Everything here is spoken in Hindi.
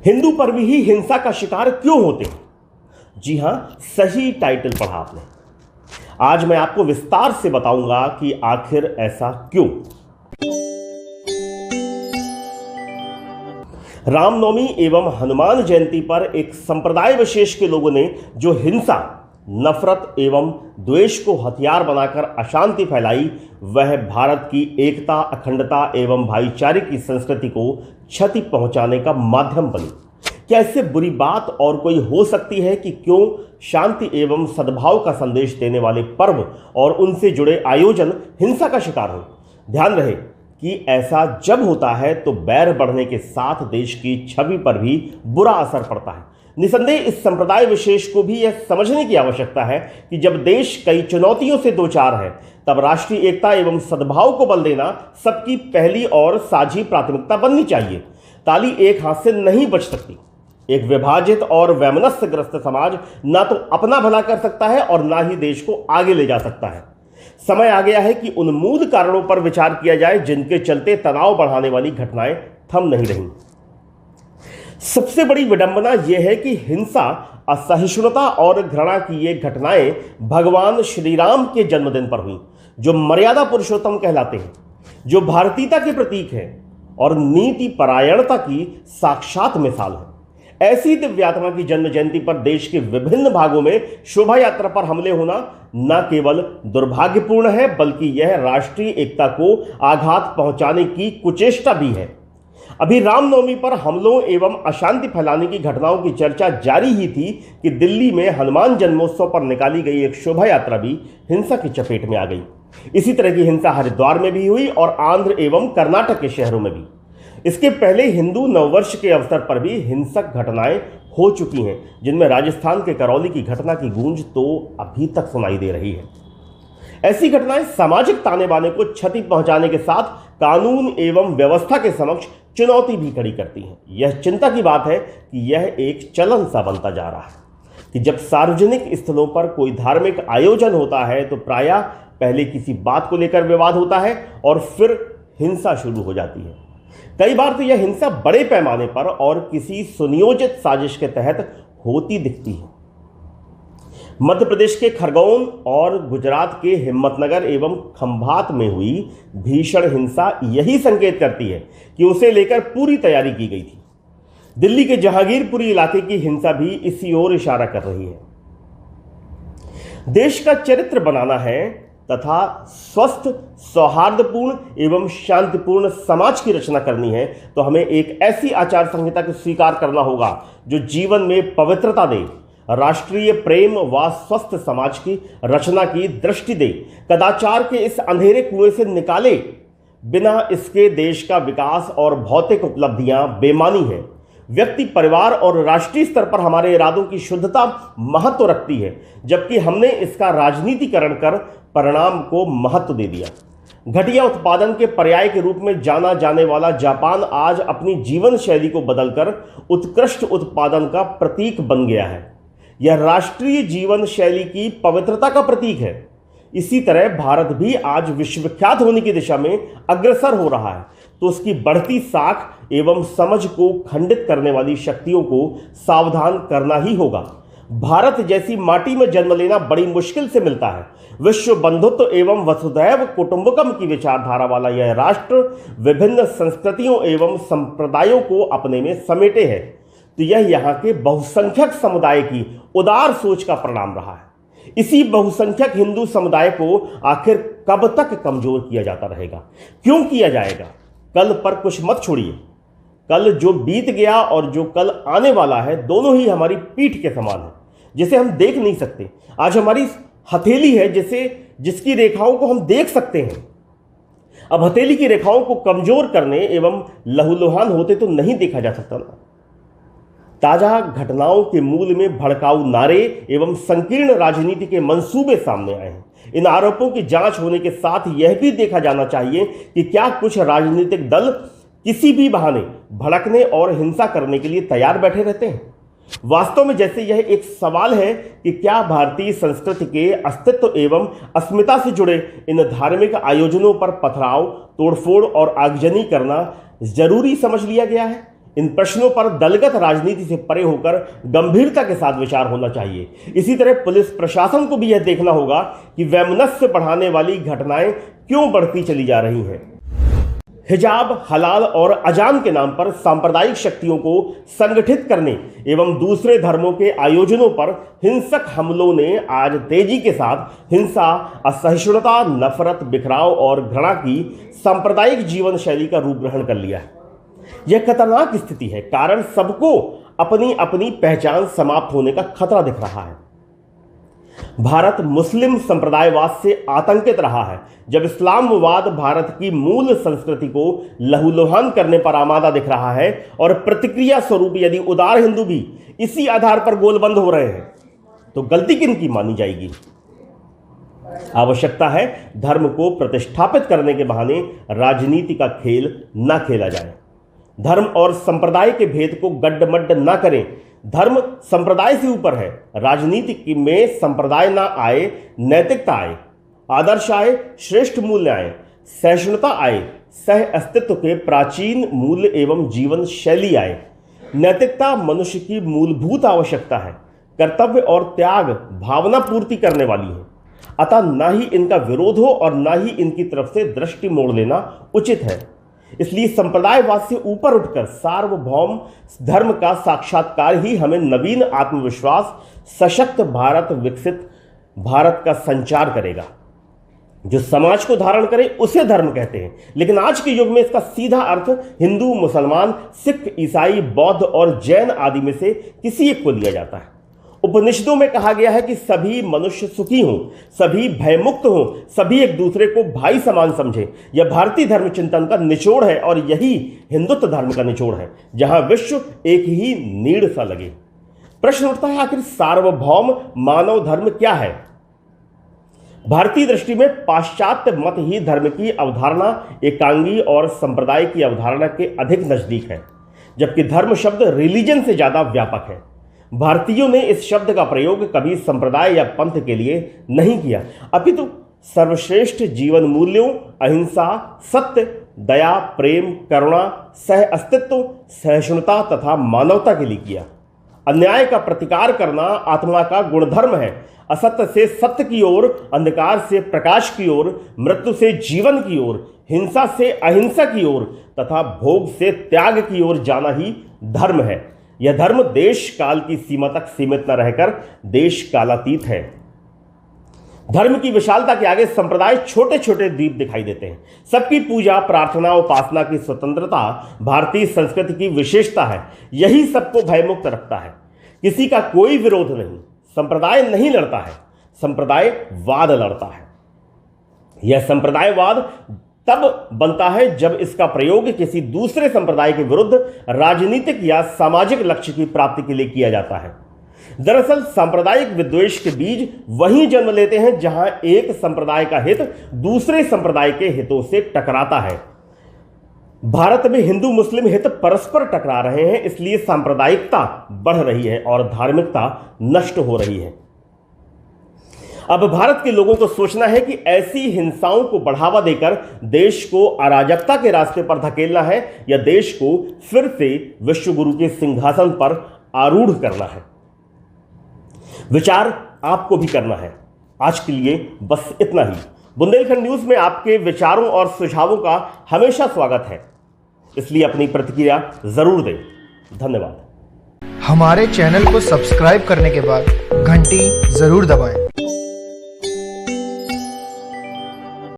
हिंदू पर्व ही हिंसा का शिकार क्यों होते हैं? जी हां, सही टाइटल पढ़ा आपने। आज मैं आपको विस्तार से बताऊंगा कि आखिर ऐसा क्यों। रामनवमी एवं हनुमान जयंती पर एक संप्रदाय विशेष के लोगों ने जो हिंसा, नफरत एवं द्वेष को हथियार बनाकर अशांति फैलाई, वह भारत की एकता, अखंडता एवं भाईचारे की संस्कृति को क्षति पहुंचाने का माध्यम बनी। क्या इससे बुरी बात और कोई हो सकती है कि क्यों शांति एवं सद्भाव का संदेश देने वाले पर्व और उनसे जुड़े आयोजन हिंसा का शिकार हो? ध्यान रहे कि ऐसा जब होता है तो बैर बढ़ने के साथ देश की छवि पर भी बुरा असर पड़ता है। निसंदेह इस संप्रदाय विशेष को भी यह समझने की आवश्यकता है कि जब देश कई चुनौतियों से दो चार है, तब राष्ट्रीय एकता एवं सद्भाव को बल देना सबकी पहली और साझी प्राथमिकता बननी चाहिए। ताली एक हाथ से नहीं बज सकती। एक विभाजित और वैमनस्यग्रस्त समाज ना तो अपना भला कर सकता है और ना ही देश को आगे ले जा सकता है। समय आ गया है कि उन मूल कारणों पर विचार किया जाए जिनके चलते तनाव बढ़ाने वाली घटनाएं थम नहीं रही। सबसे बड़ी विडंबना यह है कि हिंसा, असहिष्णुता और घृणा की ये घटनाएं भगवान श्री राम के जन्मदिन पर हुई, जो मर्यादा पुरुषोत्तम कहलाते हैं, जो भारतीयता के प्रतीक हैं और नीति परायणता की साक्षात मिसाल है। ऐसी दिव्यात्मा की जन्म जयंती पर देश के विभिन्न भागों में शोभा यात्रा पर हमले होना न केवल दुर्भाग्यपूर्ण है, बल्कि यह राष्ट्रीय एकता को आघात पहुंचाने की कुचेष्टा भी है। अभी रामनवमी पर हमलों एवं अशांति फैलाने की घटनाओं की चर्चा जारी ही थी कि दिल्ली में हनुमान जन्मोत्सव पर निकाली गई एक शोभा यात्रा भी हिंसा की चपेट में आ गई। इसी तरह की हिंसा हरिद्वार में भी हुई और आंध्र एवं कर्नाटक के शहरों में भी। इसके पहले हिंदू नववर्ष के अवसर पर भी हिंसक घटनाएं हो चुकी हैं, जिनमें राजस्थान के करौली की घटना की गूंज तो अभी तक सुनाई दे रही है। ऐसी घटनाएं सामाजिक ताने बाने को क्षति पहुंचाने के साथ कानून एवं व्यवस्था के समक्ष चुनौती भी खड़ी करती हैं। यह चिंता की बात है कि यह एक चलन सा बनता जा रहा है कि जब सार्वजनिक स्थलों पर कोई धार्मिक आयोजन होता है तो प्रायः पहले किसी बात को लेकर विवाद होता है और फिर हिंसा शुरू हो जाती है। कई बार तो यह हिंसा बड़े पैमाने पर और किसी सुनियोजित साजिश के तहत होती दिखती है। मध्य प्रदेश के खरगोन और गुजरात के हिम्मतनगर एवं खंभात में हुई भीषण हिंसा यही संकेत करती है कि उसे लेकर पूरी तैयारी की गई थी। दिल्ली के जहांगीरपुरी इलाके की हिंसा भी इसी ओर इशारा कर रही है। देश का चरित्र बनाना है तथा स्वस्थ, सौहार्दपूर्ण एवं शांतिपूर्ण समाज की रचना करनी है तो हमें एक ऐसी आचार संहिता को स्वीकार करना होगा जो जीवन में पवित्रता दे, राष्ट्रीय प्रेम व स्वस्थ समाज की रचना की दृष्टि दे, कदाचार के इस अंधेरे कुएं से निकाले। बिना इसके देश का विकास और भौतिक उपलब्धियां बेमानी है। व्यक्ति, परिवार और राष्ट्रीय स्तर पर हमारे इरादों की शुद्धता महत्व रखती है, जबकि हमने इसका राजनीतिकरण कर परिणाम को महत्व दे दिया। घटिया उत्पादन के पर्याय के रूप में जाना जाने वाला जापान आज अपनी जीवन शैली को बदलकर उत्कृष्ट उत्पादन का प्रतीक बन गया है। यह राष्ट्रीय जीवन शैली की पवित्रता का प्रतीक है। इसी तरह भारत भी आज विश्वविख्यात होने की दिशा में अग्रसर हो रहा है, तो उसकी बढ़ती साख एवं समझ को खंडित करने वाली शक्तियों को सावधान करना ही होगा। भारत जैसी माटी में जन्म लेना बड़ी मुश्किल से मिलता है। विश्व बंधुत्व एवं वसुधैव कुटुंबकम की विचारधारा वाला यह राष्ट्र विभिन्न संस्कृतियों एवं संप्रदायों को अपने में समेटे है, तो यह यहाँ के बहुसंख्यक समुदाय की उदार सोच का परिणाम रहा है। इसी बहुसंख्यक हिंदू समुदाय को आखिर कब तक कमजोर किया जाता रहेगा? क्यों किया जाएगा? कल पर कुछ मत छोड़िए। कल जो बीत गया और जो कल आने वाला है, दोनों ही हमारी पीठ के समान है, जिसे हम देख नहीं सकते। आज हमारी हथेली है जिसकी रेखाओं को हम देख सकते हैं। अब हथेली की रेखाओं को कमजोर करने एवं लहूलुहान होते तो नहीं देखा जा सकता ना। ताजा घटनाओं के मूल में भड़काऊ नारे एवं संकीर्ण राजनीति के मंसूबे सामने आए हैं। इन आरोपों की जांच होने के साथ यह भी देखा जाना चाहिए कि क्या कुछ राजनीतिक दल किसी भी बहाने भड़कने और हिंसा करने के लिए तैयार बैठे रहते हैं। वास्तव में जैसे यह एक सवाल है कि क्या भारतीय संस्कृति के अस्तित्व एवं अस्मिता से जुड़े इन धार्मिक आयोजनों पर पथराव, तोड़फोड़ और आगजनी करना जरूरी समझ लिया गया है। इन प्रश्नों पर दलगत राजनीति से परे होकर गंभीरता के साथ विचार होना चाहिए। इसी तरह पुलिस प्रशासन को भी यह देखना होगा कि वैमनस्य बढ़ाने वाली घटनाएं क्यों बढ़ती चली जा रही हैं। हिजाब, हलाल और अजान के नाम पर सांप्रदायिक शक्तियों को संगठित करने एवं दूसरे धर्मों के आयोजनों पर हिंसक हमलों ने आज तेजी के साथ हिंसा, असहिष्णुता, नफरत, बिखराव और घृणा की सांप्रदायिक जीवन शैली का रूप ग्रहण कर लिया है। यह खतरनाक स्थिति है, कारण सबको अपनी अपनी पहचान समाप्त होने का खतरा दिख रहा है। भारत मुस्लिम संप्रदायवाद से आतंकित रहा है, जब इस्लामवाद भारत की मूल संस्कृति को लहूलुहान करने पर आमादा दिख रहा है और प्रतिक्रिया स्वरूप यदि उदार हिंदू भी इसी आधार पर गोलबंद हो रहे हैं, तो गलती किनकी मानी जाएगी। आवश्यकता है धर्म को प्रतिष्ठापित करने के बहाने राजनीति का खेल न खेला जाए। धर्म और संप्रदाय के भेद को गड्ढमड्ढ न करें। धर्म संप्रदाय से ऊपर है। राजनीति में संप्रदाय ना आए, नैतिकता आए, आदर्श आए, श्रेष्ठ मूल्य आए, सहिष्णुता आए, सह अस्तित्व के प्राचीन मूल्य एवं जीवन शैली आए। नैतिकता मनुष्य की मूलभूत आवश्यकता है, कर्तव्य और त्याग भावना पूर्ति करने वाली है। अतः ना ही इनका विरोध हो और ना ही इनकी तरफ से दृष्टि मोड़ लेना उचित है। इसलिए संप्रदायवाद से ऊपर उठकर सार्वभौम धर्म का साक्षात्कार ही हमें नवीन आत्मविश्वास, सशक्त भारत, विकसित भारत का संचार करेगा। जो समाज को धारण करे उसे धर्म कहते हैं, लेकिन आज के युग में इसका सीधा अर्थ हिंदू, मुसलमान, सिख, ईसाई, बौद्ध और जैन आदि में से किसी एक को लिया जाता है। उपनिषदों में कहा गया है कि सभी मनुष्य सुखी हों, सभी भयमुक्त हों, सभी एक दूसरे को भाई समान समझें। यह भारतीय धर्म चिंतन का निचोड़ है और यही हिंदुत्व धर्म का निचोड़ है, जहां विश्व एक ही नीड़ सा लगे। प्रश्न उठता है, आखिर सार्वभौम मानव धर्म क्या है। भारतीय दृष्टि में पाश्चात्य मत ही धर्म की अवधारणा एकांगी और संप्रदाय की अवधारणा के अधिक नजदीक है, जबकि धर्म शब्द रिलीजन से ज्यादा व्यापक है। भारतीयों ने इस शब्द का प्रयोग कभी संप्रदाय या पंथ के लिए नहीं किया, अपितु सर्वश्रेष्ठ जीवन मूल्यों, अहिंसा, सत्य, दया, प्रेम, करुणा, सह अस्तित्व, सहिष्णुता तथा मानवता के लिए किया। अन्याय का प्रतिकार करना आत्मा का गुणधर्म है। असत्य से सत्य की ओर, अंधकार से प्रकाश की ओर, मृत्यु से जीवन की ओर, हिंसा से अहिंसा की ओर तथा भोग से त्याग की ओर जाना ही धर्म है। यह धर्म देश काल की सीमा तक सीमित न रहकर देश कालातीत है। धर्म की विशालता के आगे संप्रदाय छोटे छोटे द्वीप दिखाई देते हैं। सबकी पूजा, प्रार्थना, उपासना की स्वतंत्रता भारतीय संस्कृति की विशेषता है। यही सबको भयमुक्त रखता है। किसी का कोई विरोध नहीं। संप्रदाय नहीं लड़ता है, संप्रदायवाद लड़ता है। यह संप्रदायवाद तब बनता है जब इसका प्रयोग किसी दूसरे संप्रदाय के विरुद्ध राजनीतिक या सामाजिक लक्ष्य की प्राप्ति के लिए किया जाता है। दरअसल सांप्रदायिक विद्वेष के बीज वहीं जन्म लेते हैं जहां एक संप्रदाय का हित दूसरे संप्रदाय के हितों से टकराता है। भारत में हिंदू मुस्लिम हित परस्पर टकरा रहे हैं, इसलिए सांप्रदायिकता बढ़ रही है और धार्मिकता नष्ट हो रही है। अब भारत के लोगों को सोचना है कि ऐसी हिंसाओं को बढ़ावा देकर देश को अराजकता के रास्ते पर धकेलना है या देश को फिर से विश्वगुरु के सिंहासन पर आरूढ़ करना है। विचार आपको भी करना है। आज के लिए बस इतना ही। बुंदेलखंड न्यूज में आपके विचारों और सुझावों का हमेशा स्वागत है, इसलिए अपनी प्रतिक्रिया जरूर दें। धन्यवाद। हमारे चैनल को सब्सक्राइब करने के बाद घंटी जरूर दबाएं।